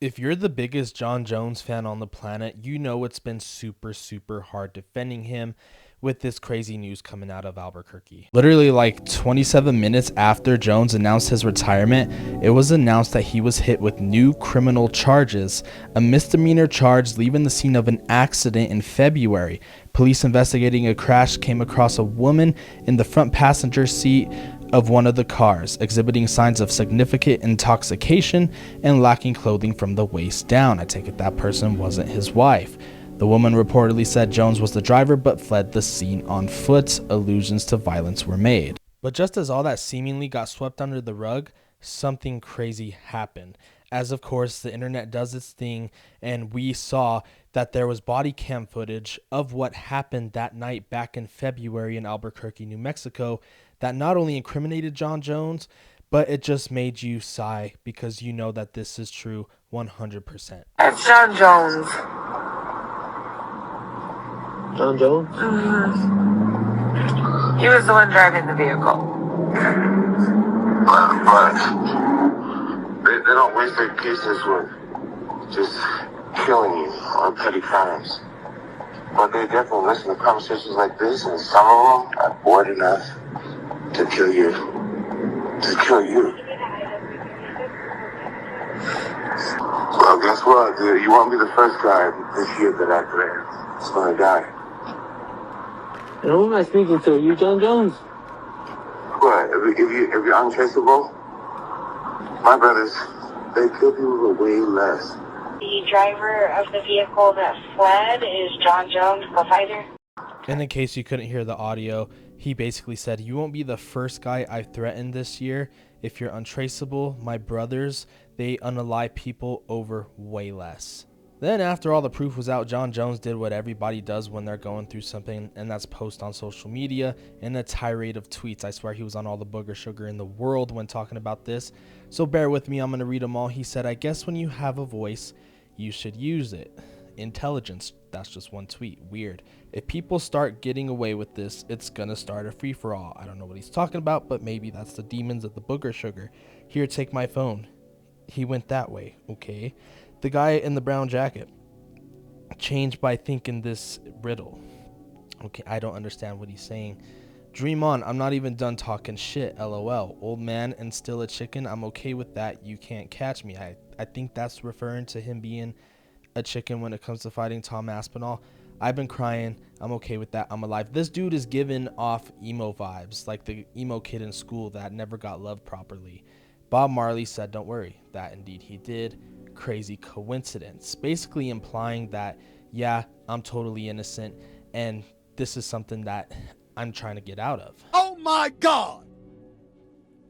If you're the biggest Jon Jones fan on the planet, you know it's been super hard defending him with this crazy news coming out of Albuquerque. Literally like 27 minutes after Jones announced his retirement, it was announced that he was hit with new criminal charges, a misdemeanor charge leaving the scene of an accident in February. Police investigating a crash came across a woman in the front passenger seat of one of the cars, exhibiting signs of significant intoxication and lacking clothing from the waist down. I take it that person wasn't his wife. The woman reportedly said Jones was the driver but fled the scene on foot. Allusions to violence were made. But just as all that seemingly got swept under the rug, something crazy happened. As of course the internet does its thing, and we saw that there was body cam footage of what happened that night back in February in Albuquerque, New Mexico, that not only incriminated Jon Jones, but it just made you sigh because you know that this is true 100%. It's Jon Jones. Jon Jones? Mm-hmm. He was the one driving the vehicle. But they don't waste their cases with just killing you on petty crimes. But they definitely listen to conversations like this, and some of them are bored enough to kill you. To kill you. Well, guess what? You won't be the first guy this year that I threatened. It's gonna die. And who am I speaking to? You Jon Jones? What? If you're untraceable, my brothers, they kill people with way less. The driver of the vehicle that fled is Jon Jones, the fighter. And in case you couldn't hear the audio, he basically said, you won't be the first guy I threatened this year. If you're untraceable, my brothers, they unalive people over way less. Then after all the proof was out, Jon Jones did what everybody does when they're going through something, and that's post on social media in a tirade of tweets. I swear he was on all the booger sugar in the world when talking about this. So bear with me, I'm going to read them all. He said, I guess when you have a voice, you should use it. Intelligence, that's just one tweet. Weird. If people start getting away with this, it's gonna start a free-for-all. I don't know what he's talking about, but maybe that's the demons of the booger sugar. Here, take my phone. He went that way. Okay. The guy in the brown jacket changed by thinking this riddle. Okay, I don't understand what he's saying. Dream on. I'm not even done talking shit. LOL. Old man and still a chicken. I'm okay with that. You can't catch me. I think that's referring to him being a chicken when it comes to fighting Tom Aspinall. I've been crying. I'm okay with that. I'm alive. This dude is giving off emo vibes, like the emo kid in school that never got loved properly. Bob Marley said, don't worry. That indeed he did. Crazy coincidence. Basically implying that, yeah, I'm totally innocent, and this is something that I'm trying to get out of. Oh my God!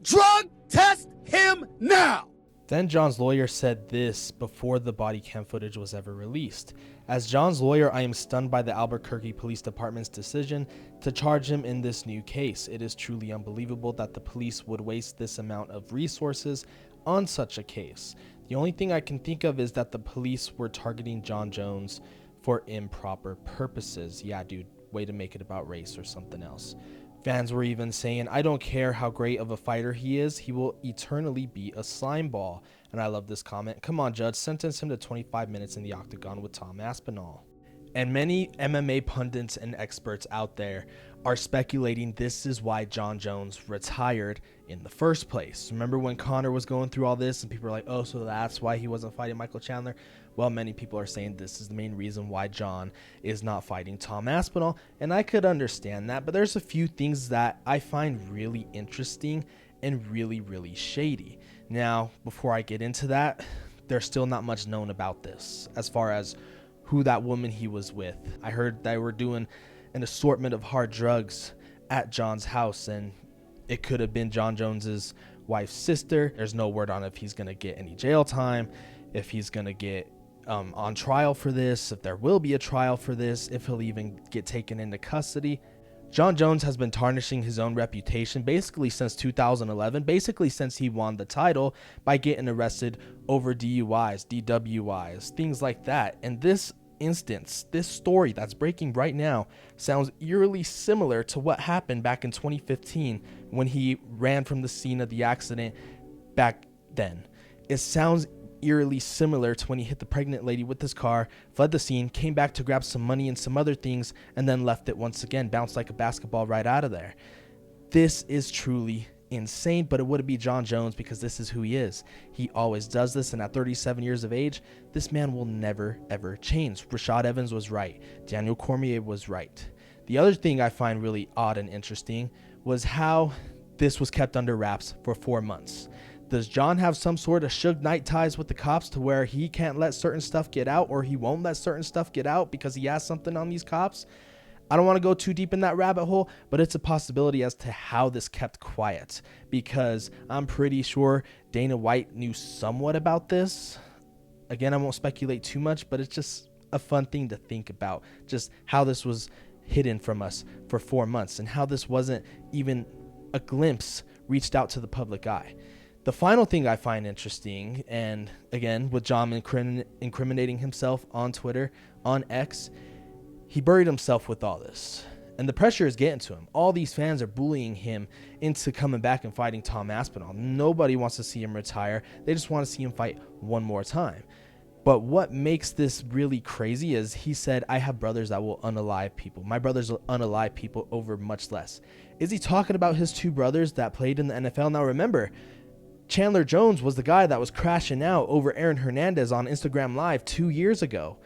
Drug test him now! Then Jon's lawyer said this before the body cam footage was ever released. As Jon's lawyer, I am stunned by the Albuquerque Police Department's decision to charge him in this new case. It is truly unbelievable that the police would waste this amount of resources on such a case. The only thing I can think of is that the police were targeting Jon Jones for improper purposes. Yeah, dude, way to make it about race or something else. Fans were even saying, I don't care how great of a fighter he is, he will eternally be a slime ball. And I love this comment. Come on, judge, sentence him to 25 minutes in the octagon with Tom Aspinall. And many MMA pundits and experts out there are speculating this is why Jon Jones retired in the first place. Remember when Conor was going through all this and people were like, oh, so that's why he wasn't fighting Michael Chandler? Well, many people are saying this is the main reason why Jon is not fighting Tom Aspinall, and I could understand that, but there's a few things that I find really interesting and really shady. Now, before I get into that, there's still not much known about this as far as who that woman he was with. I heard they were doing an assortment of hard drugs at Jon's house, and it could have been Jon Jones's wife's sister. There's no word on if he's going to get any jail time, if he's going to get on trial for this, if there will be a trial for this, if he'll even get taken into custody. Jon Jones has been tarnishing his own reputation basically since 2011, basically since he won the title by getting arrested over DUIs, DWIs, things like that. And this instance, this story that's breaking right now sounds eerily similar to what happened back in 2015 when he ran from the scene of the accident back then. It sounds eerily similar to when he hit the pregnant lady with his car, fled the scene, came back to grab some money and some other things, and then left it once again, bounced like a basketball right out of there. This is truly insane, but it wouldn't be Jon Jones because this is who he is. He always does this, and at 37 years of age, this man will never ever change. Rashad Evans was right. Daniel Cormier was right. The other thing I find really odd and interesting was how this was kept under wraps for 4 months. Does Jon have some sort of Suge Knight ties with the cops to where he can't let certain stuff get out, or he won't let certain stuff get out because he has something on these cops? I don't want to go too deep in that rabbit hole, but it's a possibility as to how this kept quiet, because I'm pretty sure Dana White knew somewhat about this. Again, I won't speculate too much, but it's just a fun thing to think about, just how this was hidden from us for 4 months and how this wasn't even a glimpse reached out to the public eye. The final thing I find interesting, and again, with Jon incriminating himself on Twitter, on X, he buried himself with all this. And the pressure is getting to him. All these fans are bullying him into coming back and fighting Tom Aspinall. Nobody wants to see him retire. They just want to see him fight one more time. But what makes this really crazy is he said, I have brothers that will unalive people. My brothers will unalive people over much less. Is he talking about his two brothers that played in the NFL? Now remember, Chandler Jones was the guy that was crashing out over Aaron Hernandez on Instagram Live 2 years ago.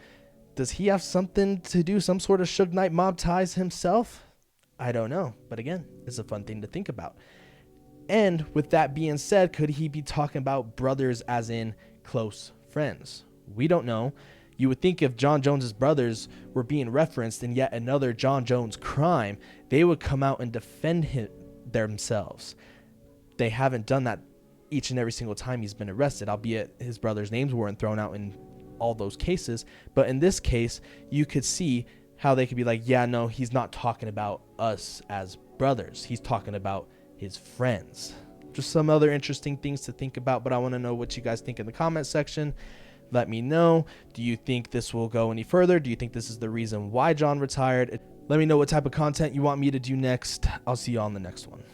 Does he have something to do, some sort of Suge Knight mob ties himself? I don't know. But again, it's a fun thing to think about. And with that being said, could he be talking about brothers as in close friends? We don't know. You would think if Jon Jones's brothers were being referenced in yet another Jon Jones crime, they would come out and defend themselves. They haven't done that each and every single time he's been arrested, albeit his brothers' names weren't thrown out in all those cases. But in this case, you could see how they could be like, yeah, no, he's not talking about us as brothers. He's talking about his friends. Just some other interesting things to think about, but I want to know what you guys think in the comment section. Let me know. Do you think this will go any further? Do you think this is the reason why Jon retired? Let me know what type of content you want me to do next. I'll see you on the next one.